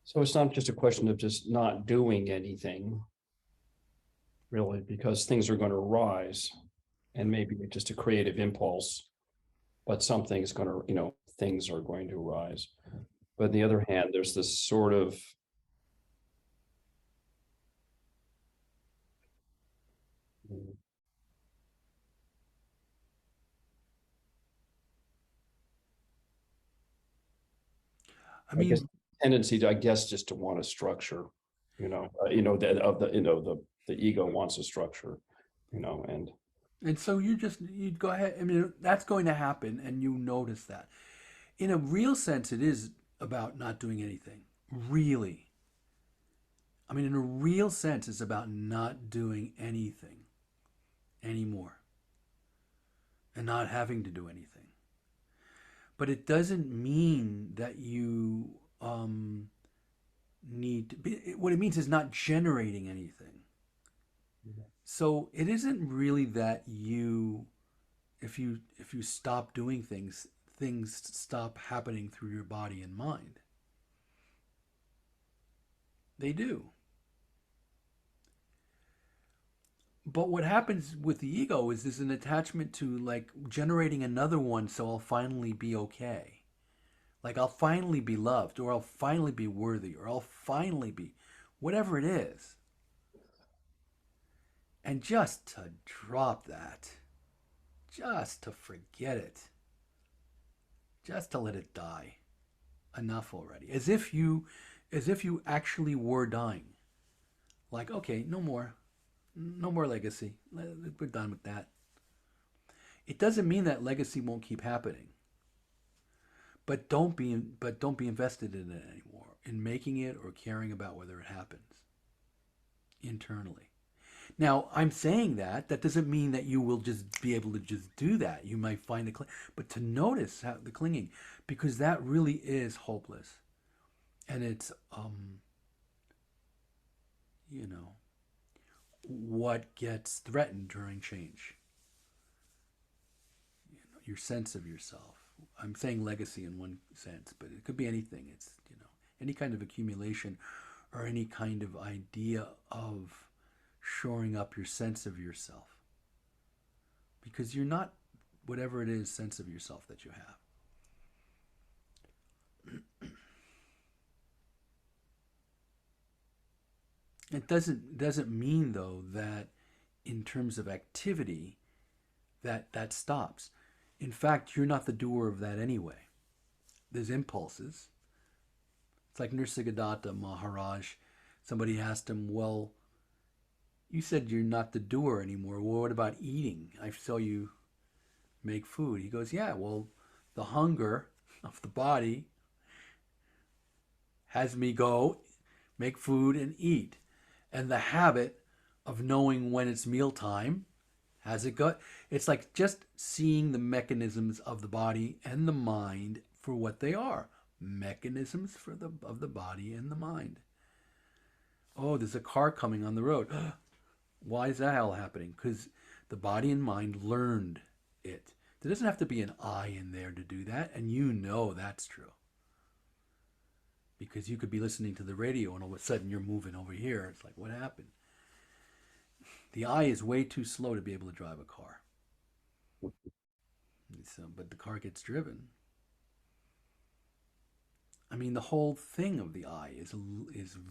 So it's not just a question of just not doing anything, really, because things are going to arise, and maybe just a creative impulse, but something is going to, things are going to arise. But on the other hand, there's this sort of, I I guess, mean, tendency to, I guess, just to want a structure, that of the, the ego wants a structure, and and so you go ahead. I mean, that's going to happen, and you notice that. In a real sense, it is about not doing anything. Really. I mean, in a real sense, it's about not doing anything anymore and not having to do anything. But it doesn't mean that you need to be, what it means is not generating anything. So it isn't really that if you stop doing things, things stop happening through your body and mind. They do. But what happens with the ego is there's an attachment to like generating another one so I'll finally be okay. Like I'll finally be loved, or I'll finally be worthy, or I'll finally be whatever it is. And just to drop that, just to forget it, just to let it die. Enough already. As if you actually were dying. Like, okay, no more. No more legacy. We're done with that. It doesn't mean that legacy won't keep happening. But don't be invested in it anymore, in making it or caring about whether it happens internally. Now, I'm saying that doesn't mean that you will just be able to just do that. You might find but to notice how the clinging, because that really is hopeless, and it's you know, what gets threatened during change. Your sense of yourself. I'm saying legacy in one sense, but it could be anything. It's any kind of accumulation or any kind of idea of shoring up your sense of yourself, because you're not whatever it is sense of yourself that you have. It doesn't mean though that in terms of activity that stops. In fact, you're not the doer of that anyway. There's impulses. It's like Nirsigadatta Maharaj. Somebody asked him, well, you said you're not the doer anymore. Well, what about eating? I saw you make food. He goes, yeah, well, the hunger of the body has me go make food and eat. And the habit of knowing when it's mealtime has it got. It's like just seeing the mechanisms of the body and the mind for what they are. Mechanisms of the body and the mind. Oh, there's a car coming on the road. Why is that all happening? Because the body and mind learned it. There doesn't have to be an I in there to do that, and you know that's true. Because you could be listening to the radio and all of a sudden you're moving over here. It's like, what happened? The eye is way too slow to be able to drive a car. So, but the car gets driven. I mean, the whole thing of the eye is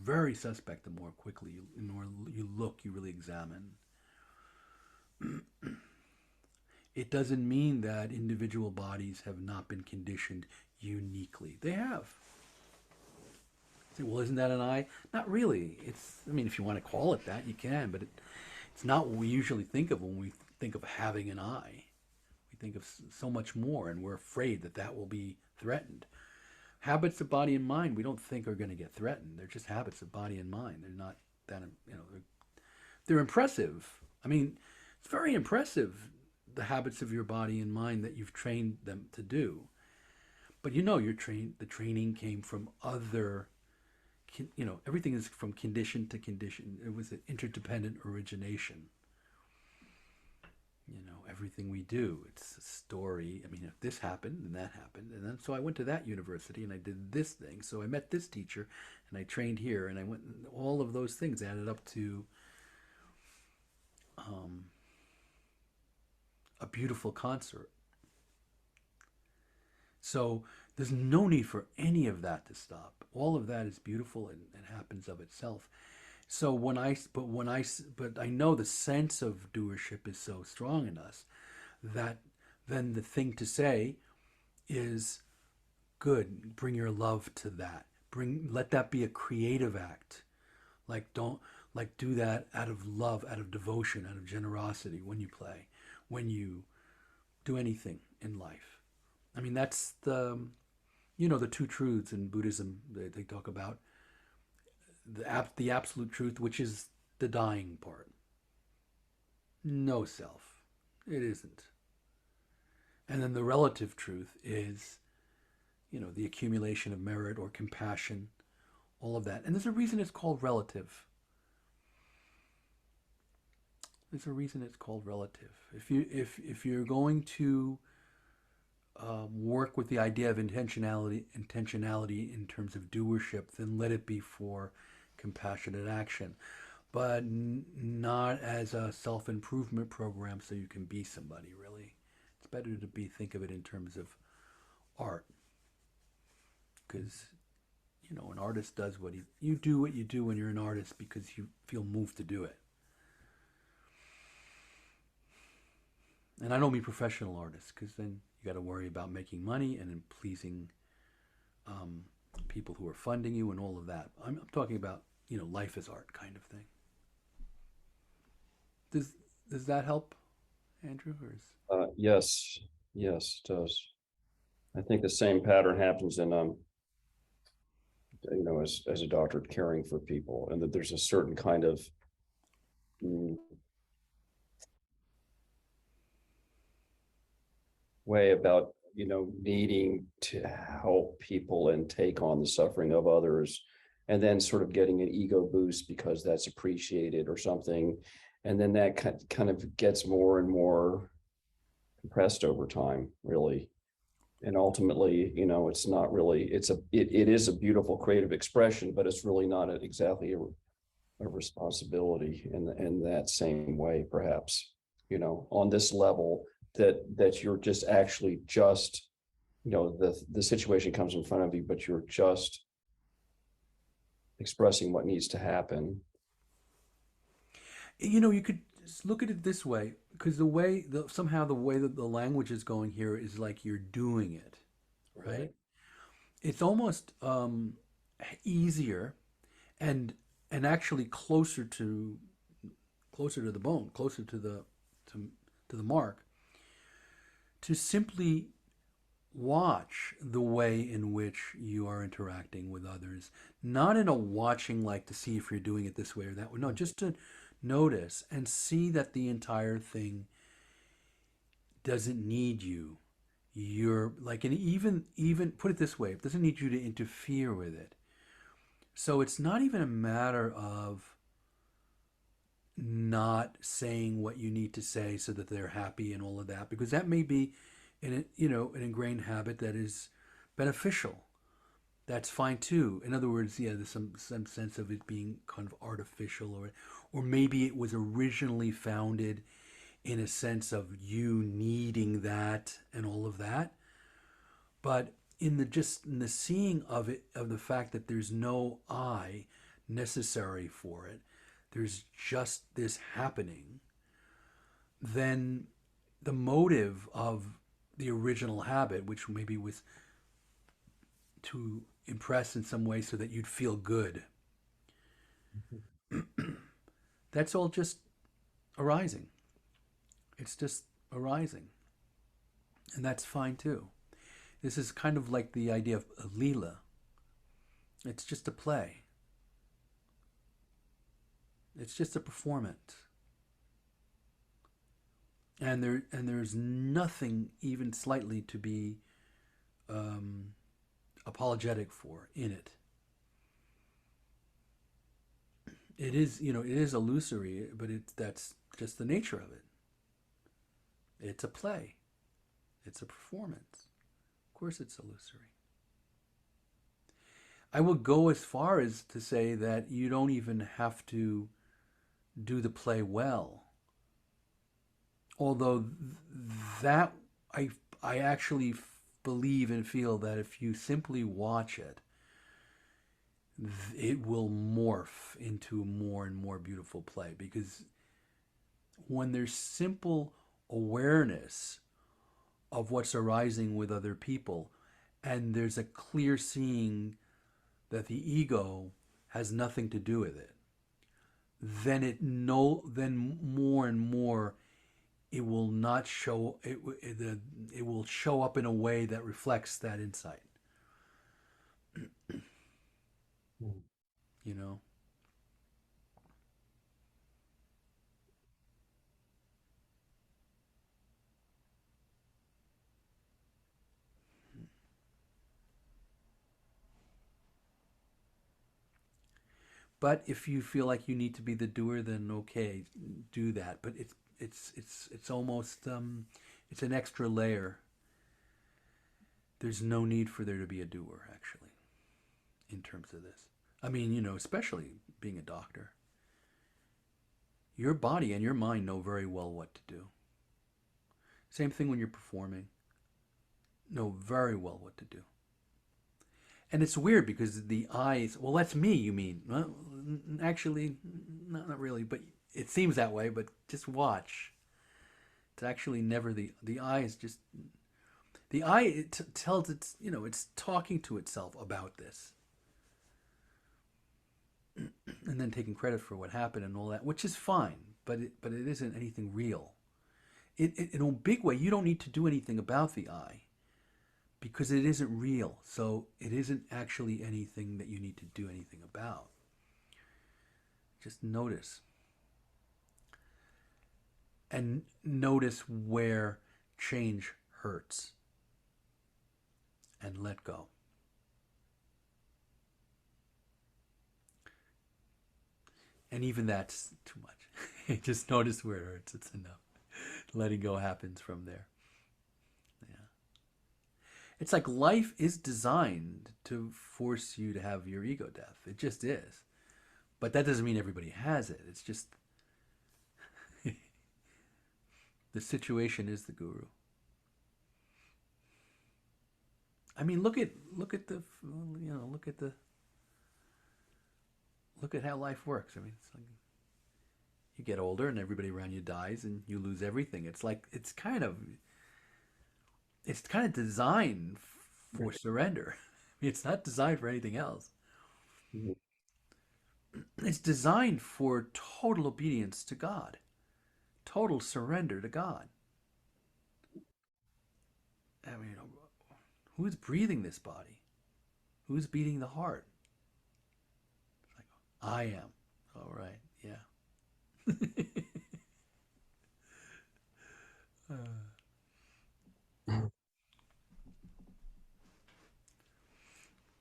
very suspect. The more quickly you look, you really examine. It doesn't mean that individual bodies have not been conditioned uniquely. They have. Say, well, isn't that an eye? Not really. It's. I mean, if you want to call it that, you can, but it's not what we usually think of when we think of having an eye. We think of so much more, and we're afraid that that will be threatened. Habits of body and mind, we don't think are going to get threatened. They're just habits of body and mind. They're not that, they're impressive. I mean, it's very impressive, the habits of your body and mind that you've trained them to do. But the training came from other, everything is from condition to condition. It was an interdependent origination. everything we do, it's a story. I mean, if this happened and that happened, and then so I went to that university and I did this thing, so I met this teacher and I trained here and I went, all of those things added up to um, a beautiful concert. So there's no need for any of that to stop. All of that is beautiful and happens of itself. So but I know the sense of doership is so strong in us that then the thing to say is, good, bring your love to that. Let that be a creative act. Don't do that out of love, out of devotion, out of generosity when you play, when you do anything in life. I mean, that's the two truths in Buddhism. They talk about the absolute truth, which is the dying part. No self. It isn't. And then the relative truth is, the accumulation of merit or compassion, all of that. And there's a reason it's called relative. There's a reason it's called relative. If you're going to work with the idea of intentionality in terms of doership, then let it be for compassionate action, but not as a self-improvement program so you can be somebody, really. It's better to think of it in terms of art, because an artist does you do what you do when you're an artist because you feel moved to do it. And I don't mean professional artists, because then you got to worry about making money and then pleasing people who are funding you and all of that. I'm talking about life as art kind of thing. Does that help, Andrew? Or is... Yes, yes, it does. I think the same pattern happens in as a doctor caring for people, and that there's a certain kind of way about needing to help people and take on the suffering of others, and then sort of getting an ego boost because that's appreciated or something, and then that kind of gets more and more compressed over time, really. And ultimately, it's not really, it is a beautiful creative expression, but it's really not exactly a responsibility in that same way, perhaps, on this level, that you're just actually the situation comes in front of you, but you're just expressing what needs to happen. You could look at it this way, because somehow the way that the language is going here is like you're doing it, right? It's almost easier and actually closer to the bone, closer to the mark, to simply watch the way in which you are interacting with others, not in a watching like to see if you're doing it this way or that way. No, just to notice and see that the entire thing doesn't need you. You're like, and even put it this way, it doesn't need you to interfere with it. So it's not even a matter of not saying what you need to say so that they're happy and all of that, because that may be an ingrained habit that is beneficial. That's fine too. In other words, yeah, there's some sense of it being kind of artificial, or maybe it was originally founded in a sense of you needing that and all of that. But in the seeing of it, of the fact that there's no I necessary for it, there's just this happening, then the motive of the original habit, which maybe was to impress in some way so that you'd feel good, that's all just arising. It's just arising. And that's fine too. This is kind of like the idea of a Leela. It's just a play. It's just a performance. And there's nothing even slightly to be apologetic for in it. It is illusory, but that's just the nature of it. It's a play. It's a performance. Of course it's illusory. I would go as far as to say that you don't even have to do the play well. Although that I actually believe and feel that if you simply watch it, it will morph into more and more beautiful play, because when there's simple awareness of what's arising with other people, and there's a clear seeing that the ego has nothing to do with it, then more and more it will not show it will show up in a way that reflects that insight. You know. But if you feel like you need to be the doer, then okay, do that. But it's almost it's an extra layer. There's no need for there to be a doer, actually, in terms of this. I mean, especially being a doctor, your body and your mind know very well what to do. Same thing when you're performing. Know very well what to do. And it's weird because the eyes, well, that's me, you mean? Well, actually, not really, but it seems that way, but just watch. It's actually never the eye is just, the eye, it tells it's, it's talking to itself about this. And then taking credit for what happened and all that, which is fine, but it isn't anything real. In a big way, you don't need to do anything about the eye, because it isn't real. So it isn't actually anything that you need to do anything about. Just notice. And notice where change hurts. And let go. And even that's too much. Just notice where it hurts. It's enough. Letting go happens from there. It's like life is designed to force you to have your ego death. It just is. But that doesn't mean everybody has it. It's just the situation is the guru. I mean, look at how life works. I mean, it's like you get older and everybody around you dies and you lose everything. It's like it's kind of designed for surrender. It's not designed for anything else. It's designed for total obedience to God, total surrender to God. I mean, who's breathing this body? Who's beating the heart? It's like, I am. All right, yeah.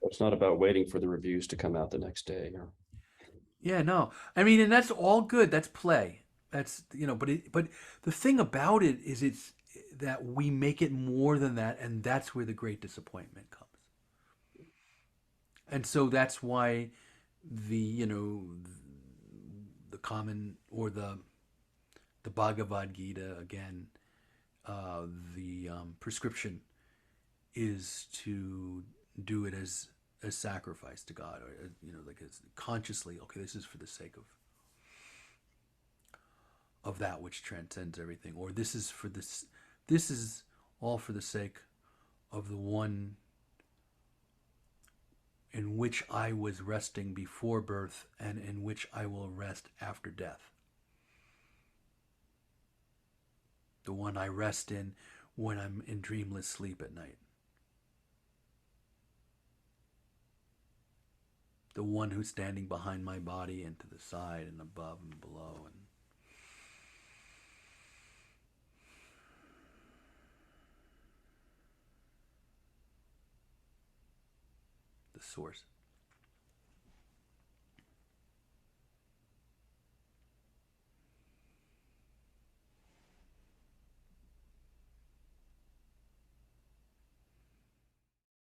It's not about waiting for the reviews to come out the next day. Yeah, no. I mean, and that's all good. That's play. That's but the thing about it is it's that we make it more than that, and that's where the great disappointment comes. And so that's why the common, or the Bhagavad Gita again, the prescription is to do it as sacrifice to God, or like as consciously. Okay, this is for the sake of that which transcends everything, or this is for this. This is all for the sake of the one in which I was resting before birth, and in which I will rest after death. The one I rest in when I'm in dreamless sleep at night. The one who's standing behind my body and to the side and above and below, and the source.